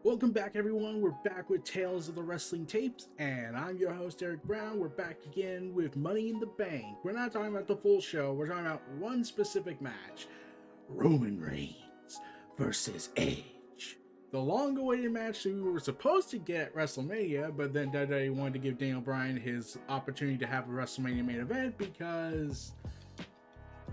Welcome back, everyone. We're back with Tales of the Wrestling Tapes, and I'm your host, Eric Brown. We're back again with Money in the Bank. We're not talking about the full show, we're talking about one specific match: Roman Reigns versus Edge. The long awaited match that we were supposed to get at WrestleMania, but then WWE wanted to give Daniel Bryan his opportunity to have a WrestleMania main event because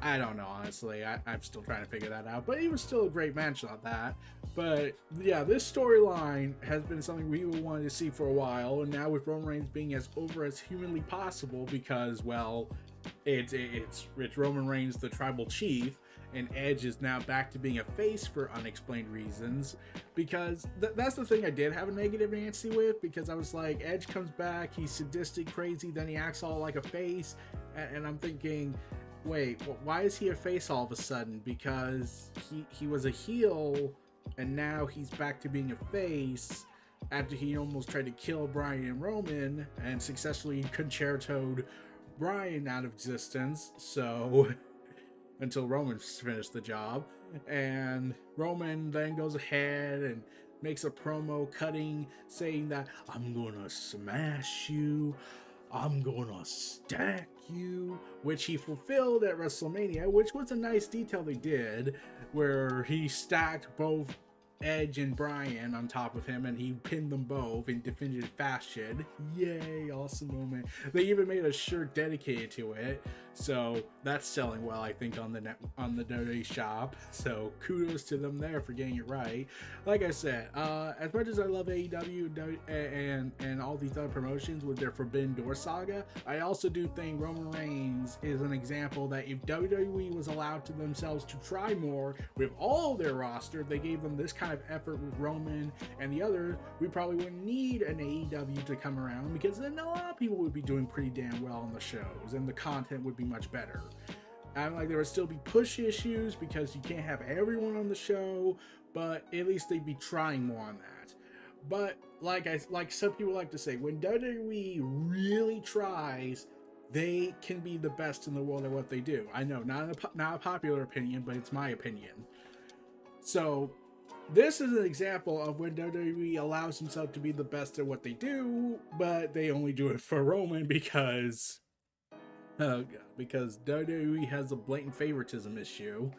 I don't know, honestly. I'm still trying to figure that out, but it was still a great match on that. But yeah, this storyline has been something we wanted to see for a while, and now with Roman Reigns being as over as humanly possible because, well, it's Roman Reigns, the tribal chief, and Edge is now back to being a face for unexplained reasons. Because that's the thing I did have a negative Nancy with, because I was like, Edge comes back, he's sadistic, crazy, then he acts all like a face, and I'm thinking, wait, why is he a face all of a sudden? Because he was a heel, and now he's back to being a face after he almost tried to kill Bryan and Roman and successfully concertoed Bryan out of existence. So until Roman finished the job, and Roman then goes ahead and makes a promo cutting saying that I'm gonna smash you, I'm gonna stack you, which he fulfilled at WrestleMania, which was a nice detail they did, where he stacked both Edge and Bryan on top of him and he pinned them both in definitive fashion. Yay, awesome moment. They even made a shirt dedicated to it, so that's selling well, I think, on the WWE shop. So kudos to them there for getting it right. Like I said, as much as I love AEW and all these other promotions with their Forbidden Door saga, I also do think Roman Reigns is an example that if WWE was allowed to themselves to try more with all their roster, they gave them this kind of effort with Roman and the others, we probably wouldn't need an AEW to come around, because then a lot of people would be doing pretty damn well on the shows and the content would be much better. I'm like, there would still be push issues because you can't have everyone on the show, but at least they'd be trying more on that. But like some people like to say, when WWE really tries, they can be the best in the world at what they do. I know, not a popular opinion, but it's my opinion. So this is an example of when WWE allows himself to be the best at what they do, but they only do it for Roman because WWE has a blatant favoritism issue.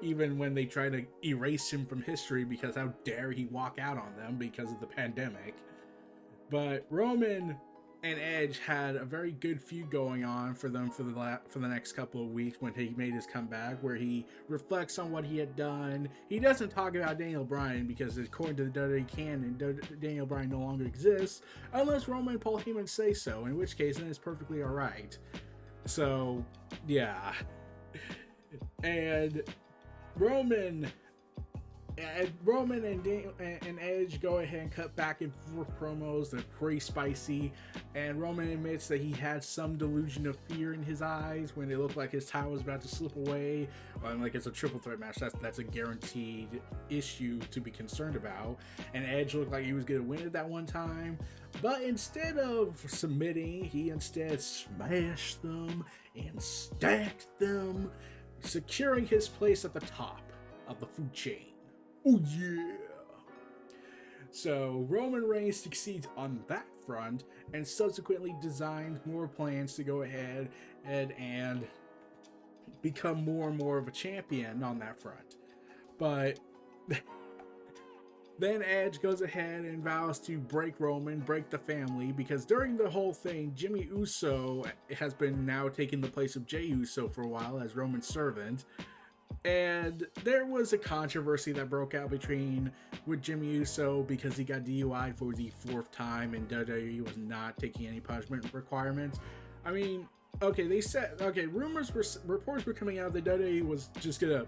Even when they try to erase him from history, because how dare he walk out on them because of the pandemic. But Roman and Edge had a very good feud going on for them for the next couple of weeks when he made his comeback, where he reflects on what he had done. He doesn't talk about Daniel Bryan because, according to the WWE canon, Daniel Bryan no longer exists unless Roman and Paul Heyman say so, in which case then it's perfectly alright. So yeah. And Roman and Edge go ahead and cut back and forth promos. They're pretty spicy, and Roman admits that he had some delusion of fear in his eyes when it looked like his title was about to slip away. Like, it's a triple threat match, that's a guaranteed issue to be concerned about. And Edge looked like he was going to win it that one time, but instead of submitting, he instead smashed them and stacked them, securing his place at the top of the food chain. Oh yeah! So Roman Reigns succeeds on that front, and subsequently designs more plans to go ahead and become more and more of a champion on that front. But then Edge goes ahead and vows to break Roman, break the family, because during the whole thing, Jimmy Uso has been now taking the place of Jey Uso for a while as Roman's servant. And there was a controversy that broke out with Jimmy Uso because he got DUI'd for the 4th time and WWE was not taking any punishment requirements. I mean, okay, reports were coming out that WWE was just gonna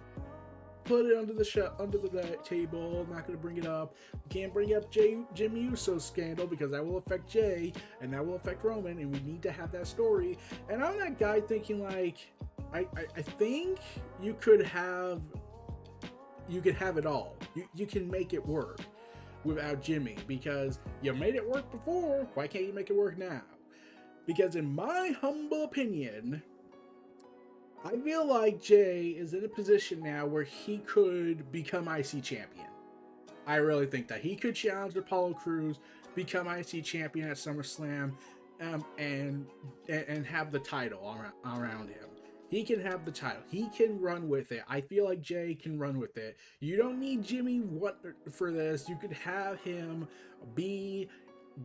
put it under the table, not gonna bring it up. We can't bring up Jimmy Uso's scandal because that will affect Jey and that will affect Roman, and we need to have that story. And I'm that guy thinking, like, I think you could have it all. You can make it work without Jimmy, because you made it work before. Why can't you make it work now? Because in my humble opinion, I feel like Jey is in a position now where he could become IC champion. I really think that he could challenge Apollo Crews, become IC champion at SummerSlam, and have the title around him. He can have the title. He can run with it. I feel like Jay can run with it. You don't need Jimmy for this. You could have him be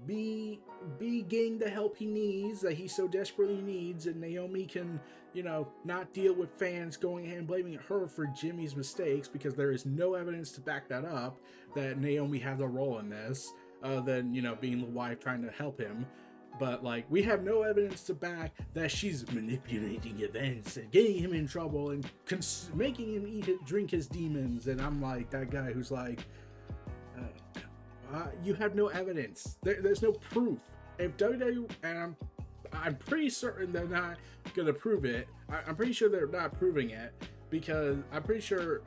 getting the help he needs, that he so desperately needs, and Naomi can, not deal with fans going ahead and blaming her for Jimmy's mistakes, because there is no evidence to back that up, that Naomi has a role in this, than, being the wife trying to help him. But, we have no evidence to back that she's manipulating events and getting him in trouble and making him drink his demons. And I'm like, that guy who's like, you have no evidence. There's no proof. If WWE, and I'm pretty certain they're not gonna prove it. I'm pretty sure they're not proving it, because I'm pretty sure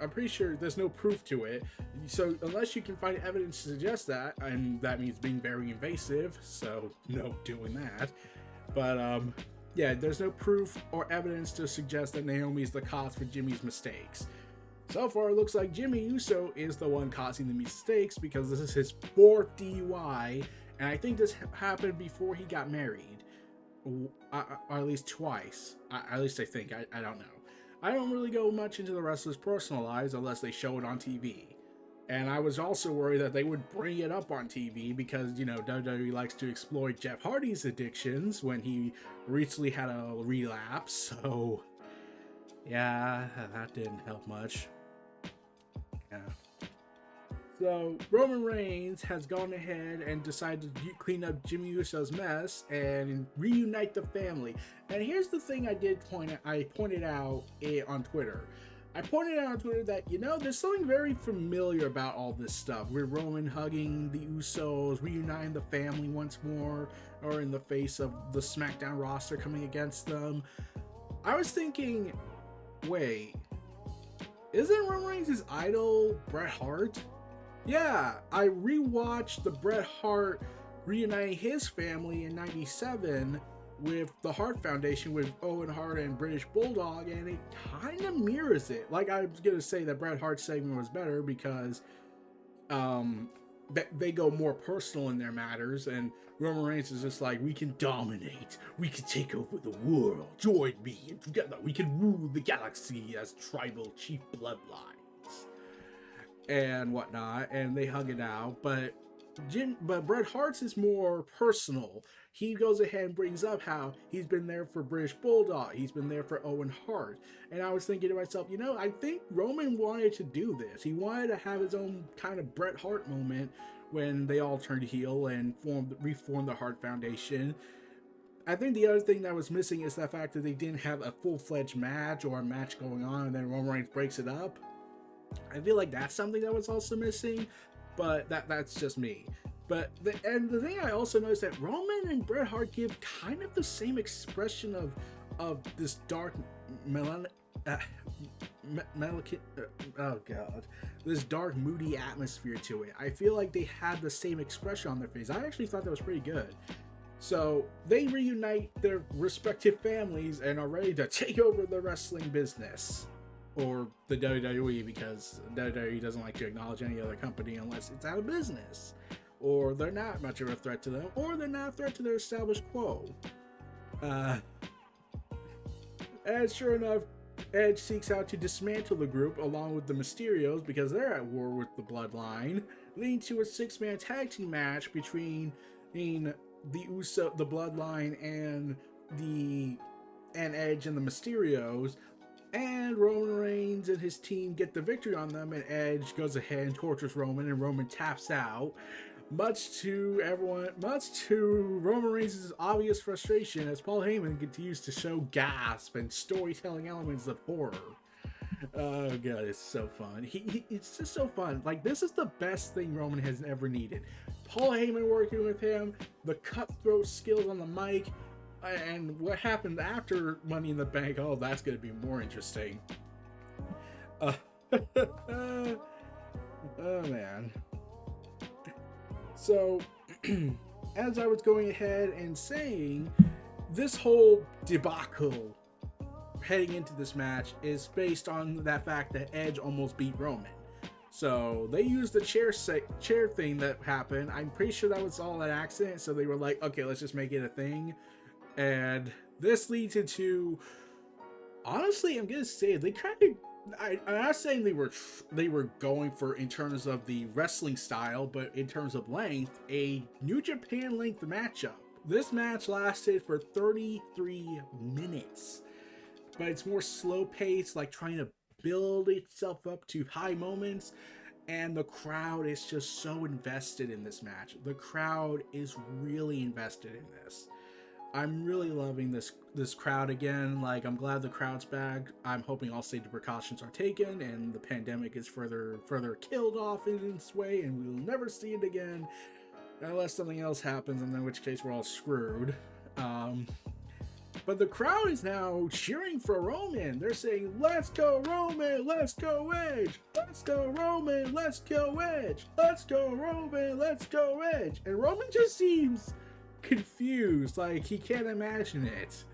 there's no proof to it. So unless you can find evidence to suggest that, and that means being very invasive, so no doing that. But yeah, there's no proof or evidence to suggest that Naomi's the cause for Jimmy's mistakes. So far, it looks like Jimmy Uso is the one causing the mistakes, because this is his 4th DUI, and I think this happened before he got married, or at least twice. At least I think. I don't know. I don't really go much into the wrestlers' personal lives unless they show it on TV. And I was also worried that they would bring it up on TV because, WWE likes to exploit Jeff Hardy's addictions when he recently had a relapse. So, yeah, that didn't help much. Yeah. So, Roman Reigns has gone ahead and decided to clean up Jimmy Uso's mess and reunite the family. And here's the thing I pointed out on Twitter. I pointed out on Twitter that, there's something very familiar about all this stuff. With Roman hugging the Usos, reuniting the family once more, or in the face of the SmackDown roster coming against them. I was thinking, wait, isn't Roman Reigns' idol Bret Hart? Yeah, I rewatched the Bret Hart reuniting his family in '97 with the Hart Foundation with Owen Hart and British Bulldog, and it kind of mirrors it. I was going to say that Bret Hart's segment was better because they go more personal in their matters, and Roman Reigns is just like, we can dominate, we can take over the world, join me, and together we can rule the galaxy as tribal chief bloodlines and whatnot, and they hug it out. But Bret Hart's is more personal. He goes ahead and brings up how he's been there for British Bulldog, he's been there for Owen Hart, and I was thinking to myself, I think Roman wanted to do this. He wanted to have his own kind of Bret Hart moment when they all turned heel and reformed the Hart Foundation. I think the other thing that was missing is the fact that they didn't have a full-fledged match or a match going on, and then Roman Reigns breaks it up. I feel like that's something that was also missing, but that's just me. But the thing I also noticed that Roman and Bret Hart give kind of the same expression of this dark this dark moody atmosphere to it. I feel like they had the same expression on their face. I actually thought that was pretty good. So they reunite their respective families and are ready to take over the wrestling business. Or the WWE, because WWE doesn't like to acknowledge any other company unless it's out of business, or they're not much of a threat to them, or they're not a threat to their established quo. And sure enough, Edge seeks out to dismantle the group along with the Mysterios because they're at war with the Bloodline, leading to a 6-man tag team match between the Bloodline, and Edge and the Mysterios. And Roman Reigns and his team get the victory on them, and Edge goes ahead and tortures Roman, and Roman taps out, much to Roman Reigns' obvious frustration as Paul Heyman continues to show gasp and storytelling elements of horror. Oh god, it's so fun. It's just so fun. This is the best thing Roman has ever needed. Paul Heyman working with him, the cutthroat skills on the mic, and what happened after Money in the Bank, oh, that's going to be more interesting. Oh, man. So, as I was going ahead and saying, this whole debacle heading into this match is based on that fact that Edge almost beat Roman. So they used the chair thing that happened. I'm pretty sure that was all an accident. So they were like, okay, let's just make it a thing. And this leads into, honestly, I'm gonna say they kind of. I'm not saying they were going for, in terms of the wrestling style, but in terms of length, a New Japan length matchup. This match lasted for 33 minutes, but it's more slow paced, like trying to build itself up to high moments, and the crowd is just so invested in this match. The crowd is really invested in this. I'm really loving this crowd again. Like, I'm glad the crowd's back. I'm hoping all safety precautions are taken and the pandemic is further killed off in its way, and we will never see it again unless something else happens, and in which case we're all screwed. But the crowd is now cheering for Roman. They're saying, "Let's go Roman, let's go Edge, let's go Roman, let's go Edge, let's go Roman, let's go Edge." And Roman just seems confused, like he can't imagine it,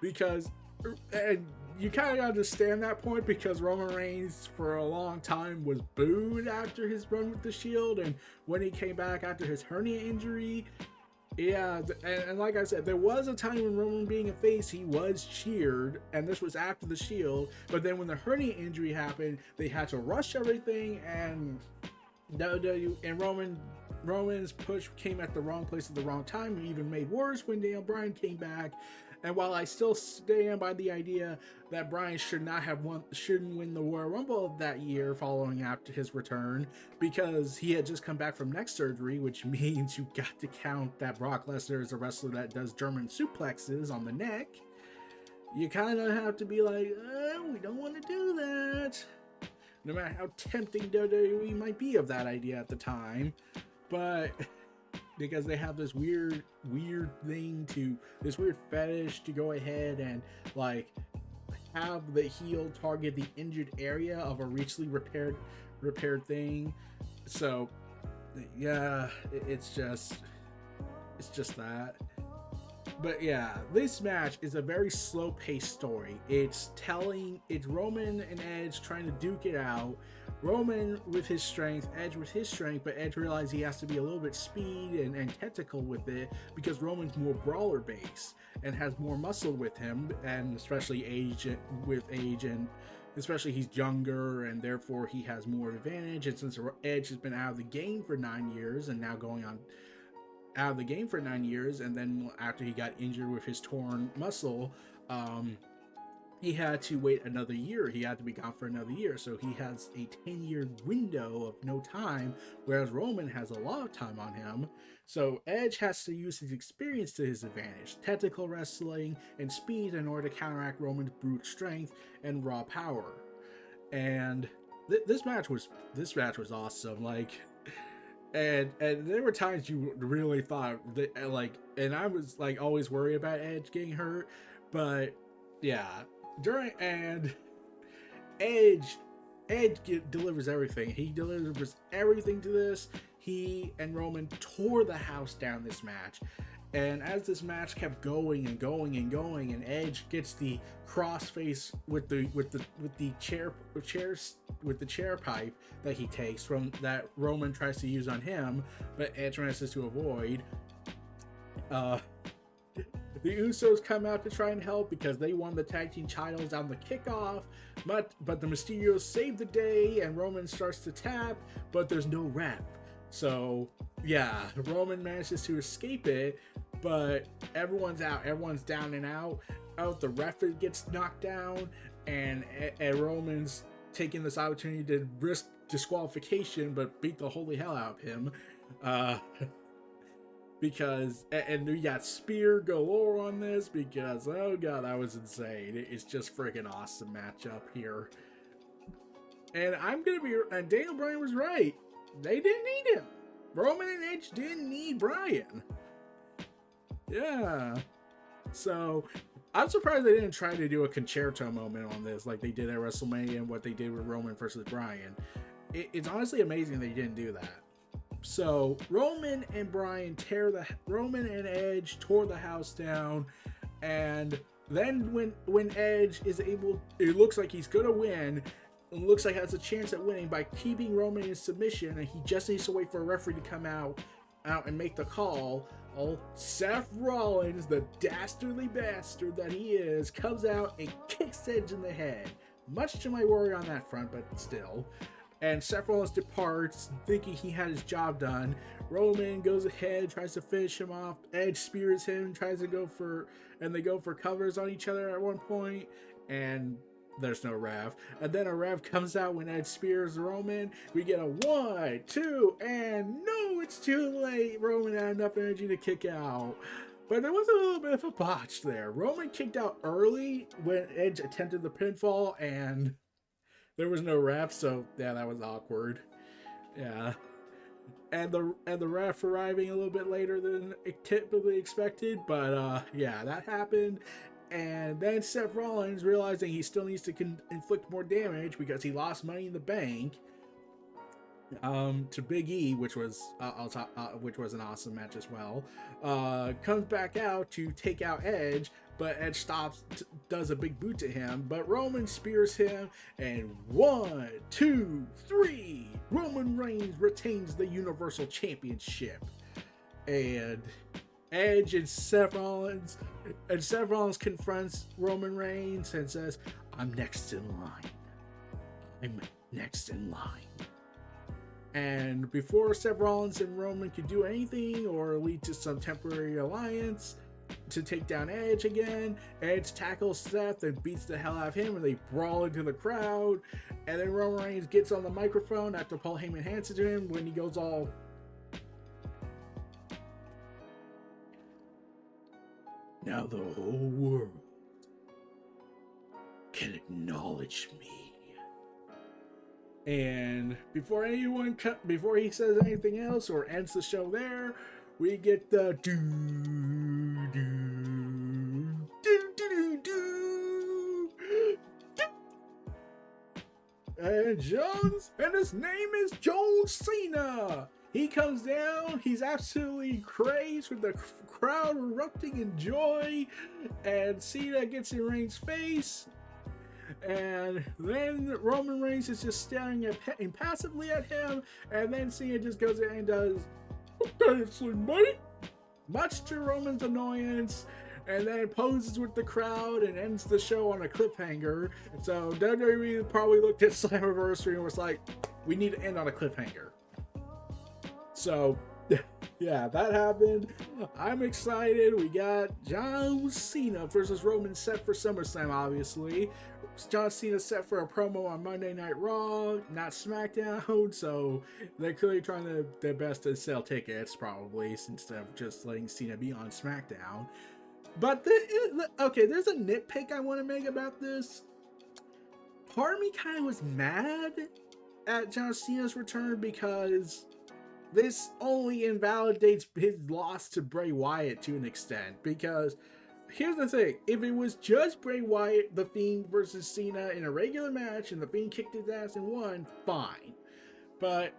because, and you kind of understand that point, because Roman Reigns for a long time was booed after his run with the Shield, and when he came back after his hernia injury, yeah, and like I said, there was a time when Roman being a face, he was cheered, and this was after the Shield, but then when the hernia injury happened, they had to rush everything, and Roman's push came at the wrong place at the wrong time, and even made worse when Daniel Bryan came back. And while I still stand by the idea that Bryan shouldn't win the Royal Rumble that year following after his return, because he had just come back from neck surgery, which means you got to count that Brock Lesnar is a wrestler that does German suplexes on the neck. You kind of have to be like, we don't want to do that, no matter how tempting WWE might be of that idea at the time. But because they have this weird fetish to go ahead and like have the heel target the injured area of a recently repaired thing. So yeah, it's just that. But yeah, this match is a very slow-paced story. It's Roman and Edge trying to duke it out. Roman with his strength, Edge with his strength, but Edge realized he has to be a little bit speed and tactical with it, because Roman's more brawler based and has more muscle with him, and especially age, and especially he's younger, and therefore he has more advantage. And since Edge has been out of the game for 9 years, and now going on out of the game for 9 years, and then after he got injured with his torn muscle, he had to wait another year. He had to be gone for another year. So he has a 10-year window of no time, whereas Roman has a lot of time on him. So Edge has to use his experience to his advantage, technical wrestling and speed, in order to counteract Roman's brute strength and raw power. And this match was awesome. Like, and there were times you really thought that, like, and I was like always worried about Edge getting hurt, but yeah, Edge delivers everything. He delivers everything to this. He and Roman tore the house down this match. And as this match kept going and going and going, and Edge gets the crossface with the chair pipe that he takes from that Roman tries to use on him, but Edge manages to avoid. The Usos come out to try and help because they won the tag team titles on the kickoff, but the Mysterios save the day, and Roman starts to tap, but there's no ref. So yeah, Roman manages to escape it, but everyone's out. Everyone's down and out. The ref gets knocked down, and Roman's taking this opportunity to risk disqualification, but beat the holy hell out of him. Because, and we got spear galore on this, because, oh god, that was insane. It's just freaking awesome matchup here. And and Daniel Bryan was right. They didn't need him. Roman and Edge didn't need Bryan. Yeah. So, I'm surprised they didn't try to do a concerto moment on this like they did at WrestleMania and what they did with Roman versus Bryan. It's honestly amazing they didn't do that. So Roman and Edge tore the house down, and then when Edge is able, it looks like he's gonna win. looks like has a chance at winning by keeping Roman in submission, and he just needs to wait for a referee to come out and make the call. Seth Rollins, the dastardly bastard that he is, comes out and kicks Edge in the head. Much to my worry on that front, but still. And Seth Rollins departs, thinking he had his job done. Roman goes ahead, tries to finish him off. Edge spears him, and they go for covers on each other at one point, and there's no rev. And then a rev comes out when Edge spears Roman. We get a 1, 2, and no, it's too late. Roman had enough energy to kick out. But there was a little bit of a botch there. Roman kicked out early when Edge attempted the pinfall, and there was no ref, so yeah, that was awkward. Yeah. And the ref arriving a little bit later than typically expected, but yeah, that happened. And then Seth Rollins, realizing he still needs to inflict more damage because he lost Money in the Bank to Big E, which was an awesome match as well, comes back out to take out Edge, but Edge stops, does a big boot to him, but Roman spears him, and 1, 2, 3, Roman Reigns retains the Universal Championship. And Edge and Seth Rollins confronts Roman Reigns and says, I'm next in line. And before Seth Rollins and Roman could do anything or lead to some temporary alliance to take down Edge again, Edge tackles Seth and beats the hell out of him, and they brawl into the crowd. And then Roman Reigns gets on the microphone after Paul Heyman hands it to him, when he goes all, now the whole world can acknowledge me. And before he says anything else or ends the show there, we get the do. And his name is John Cena. He comes down, he's absolutely crazed with the crowd erupting in joy, and Cena gets in Reigns' face, and then Roman Reigns is just staring impassively at him, and then Cena just goes in and does, "Seriously, mate?" Much to Roman's annoyance, and then poses with the crowd and ends the show on a cliffhanger. So WWE probably looked at Slammiversary and was like, we need to end on a cliffhanger. So, yeah, that happened. I'm excited. We got John Cena versus Roman set for SummerSlam, obviously. John Cena set for a promo on Monday Night Raw, not SmackDown, so they're clearly trying their best to sell tickets, probably, instead of just letting Cena be on SmackDown. But, okay, there's a nitpick I want to make about this. Part of me kind of was mad at John Cena's return because this only invalidates his loss to Bray Wyatt to an extent. Because here's the thing, if it was just Bray Wyatt, The Fiend versus Cena in a regular match and The Fiend kicked his ass and won, fine. But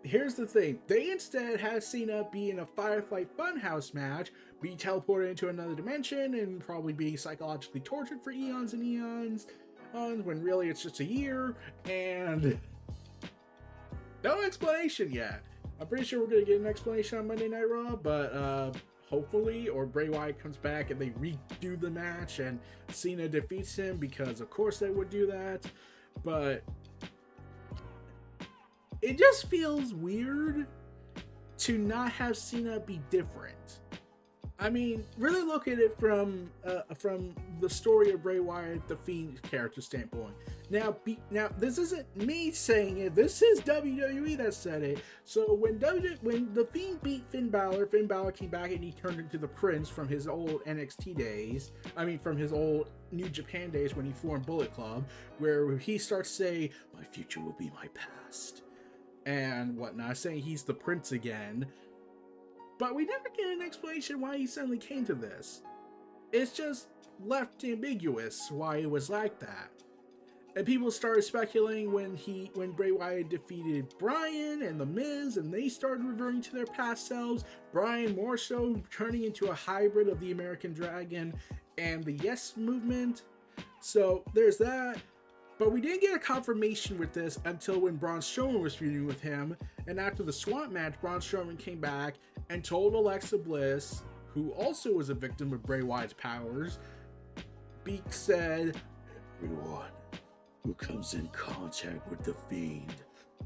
here's the thing, they instead had Cena be in a Firefly Funhouse match, be teleported into another dimension, and probably be psychologically tortured for eons and eons, when really it's just a year, and no explanation yet. I'm pretty sure we're going to get an explanation on Monday Night Raw, but hopefully, or Bray Wyatt comes back and they redo the match and Cena defeats him, because of course they would do that. But it just feels weird to not have Cena be different. I mean, really look at it from the story of Bray Wyatt, the Fiend character standpoint. Now, this isn't me saying it. This is WWE that said it. So when the Fiend beat Finn Balor came back and he turned into the Prince from his old NXT days. I mean, from his old New Japan days when he formed Bullet Club, where he starts to say, "My future will be my past," and whatnot, saying he's the Prince again. But we never get an explanation why he suddenly came to this. It's just left ambiguous why it was like that. And people started speculating when Bray Wyatt defeated Bryan and The Miz, and they started reverting to their past selves. Bryan more so turning into a hybrid of the American Dragon and the Yes Movement. So there's that. But we didn't get a confirmation with this until when Braun Strowman was feuding with him. And after the Swamp match, Braun Strowman came back and told Alexa Bliss, who also was a victim of Bray Wyatt's powers, Beak said, "Everyone who comes in contact with the Fiend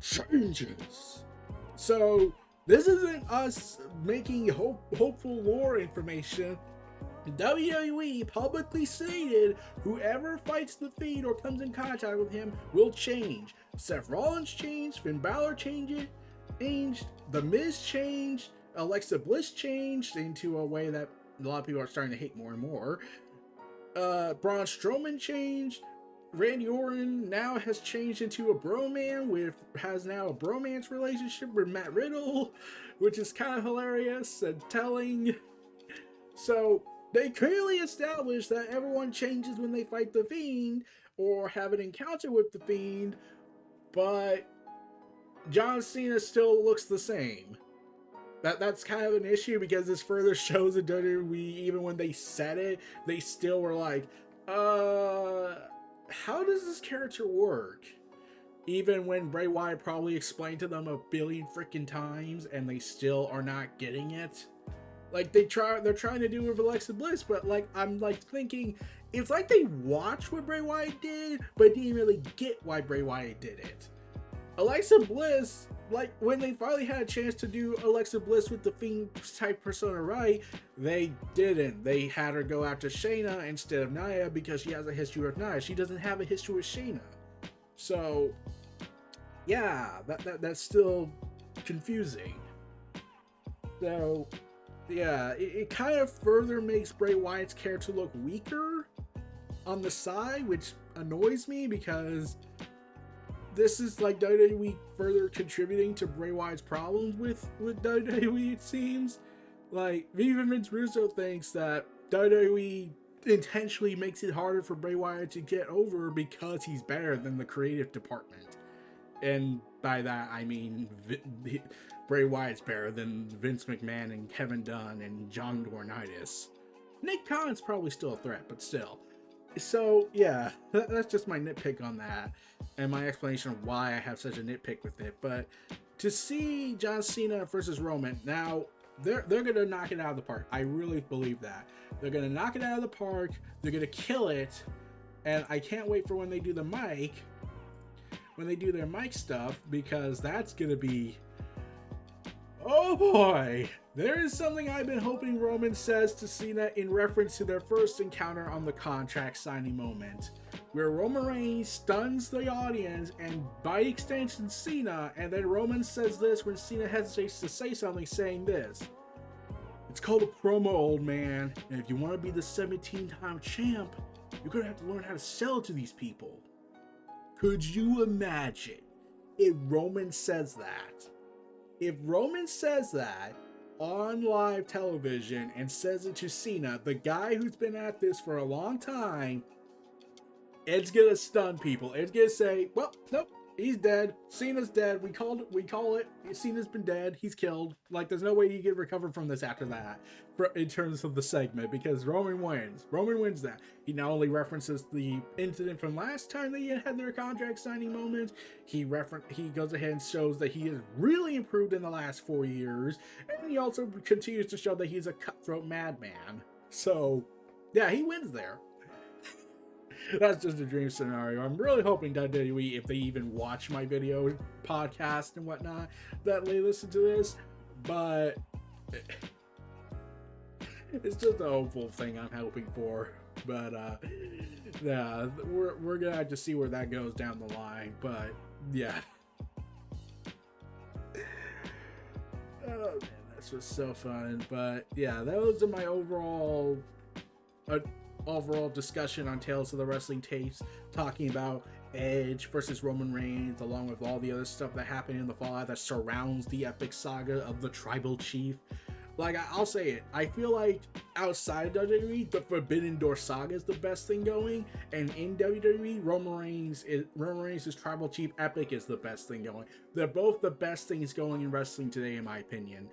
changes." So this isn't us making hopeful lore information. WWE publicly stated whoever fights the Fiend or comes in contact with him will change. Seth Rollins changed, Finn Balor changed, The Miz changed, Alexa Bliss changed into a way that a lot of people are starting to hate more and more. Braun Strowman changed. Randy Orton now has changed into a bromance has now a bromance relationship with Matt Riddle, which is kind of hilarious and telling. So they clearly established that everyone changes when they fight the Fiend or have an encounter with the Fiend, but John Cena still looks the same. That's kind of an issue because this further shows that WWE, even when they said it, they still were like, how does this character work? Even when Bray Wyatt probably explained to them a billion freaking times and they still are not getting it. Like they're trying to do with Alexa Bliss, but like I'm like thinking it's like they watched what Bray Wyatt did, but didn't really get why Bray Wyatt did it. Alexa Bliss, like when they finally had a chance to do Alexa Bliss with the Fiend type persona right, they didn't. They had her go after Shayna instead of Nia because she has a history with Nia. She doesn't have a history with Shayna. So yeah, that's still confusing. So yeah, it kind of further makes Bray Wyatt's character look weaker on the side, which annoys me because this is like WWE further contributing to Bray Wyatt's problems with WWE, it seems. Like, even Vince Russo thinks that WWE intentionally makes it harder for Bray Wyatt to get over because he's better than the creative department. And by that, I mean Bray Wyatt's better than Vince McMahon and Kevin Dunn and John Laurinaitis. Nick Khan's probably still a threat, but still. So, yeah, that's just my nitpick on that, and my explanation of why I have such a nitpick with it. But to see John Cena versus Roman, now, they're going to knock it out of the park. I really believe that. They're going to knock it out of the park, they're going to kill it, and I can't wait for when they do their mic stuff, because that's going to be... Oh boy! There is something I've been hoping Roman says to Cena in reference to their first encounter on the contract signing moment, where Roman Reigns stuns the audience and by extension Cena, and then Roman says this when Cena hesitates to say something, saying this: "It's called a promo, old man, and if you want to be the 17-time champ, you're going to have to learn how to sell it to these people." Could you imagine if Roman says that? If Roman says that on live television and says it to Cena, the guy who's been at this for a long time, it's gonna stun people. It's gonna say, well, nope, he's dead. Cena's dead. We call it. Cena's been dead. He's killed. Like, there's no way he can recover from this after that, in terms of the segment, because Roman wins. Roman wins that. He not only references the incident from last time they had their contract signing moment, he goes ahead and shows that he has really improved in the last 4 years, and he also continues to show that he's a cutthroat madman. So, yeah, he wins there. That's just a dream scenario. I'm really hoping WWE, if they even watch my video podcast and whatnot, that they listen to this. But it's just a hopeful thing I'm hoping for. But yeah, we're gonna have to see where that goes down the line. But yeah. Oh man, that's just so fun. But yeah, those are my overall discussion on Tales of the Wrestling Tapes, talking about Edge versus Roman Reigns, along with all the other stuff that happened in the fallout that surrounds the epic saga of the Tribal Chief. Like, I'll say it, I feel like outside of WWE, the Forbidden Door saga is the best thing going, and in WWE, Roman Reigns' Tribal Chief epic is the best thing going. They're both the best things going in wrestling today, in my opinion.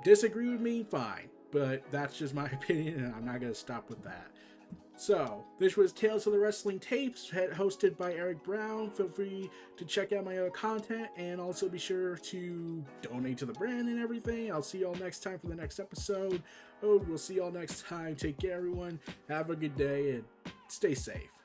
Disagree with me? Fine. But that's just my opinion, and I'm not going to stop with that. So, this was Tales of the Wrestling Tapes, hosted by Eric Brown. Feel free to check out my other content, and also be sure to donate to the brand and everything. I'll see you all next time for the next episode. We'll see you all next time. Take care, everyone. Have a good day, and stay safe.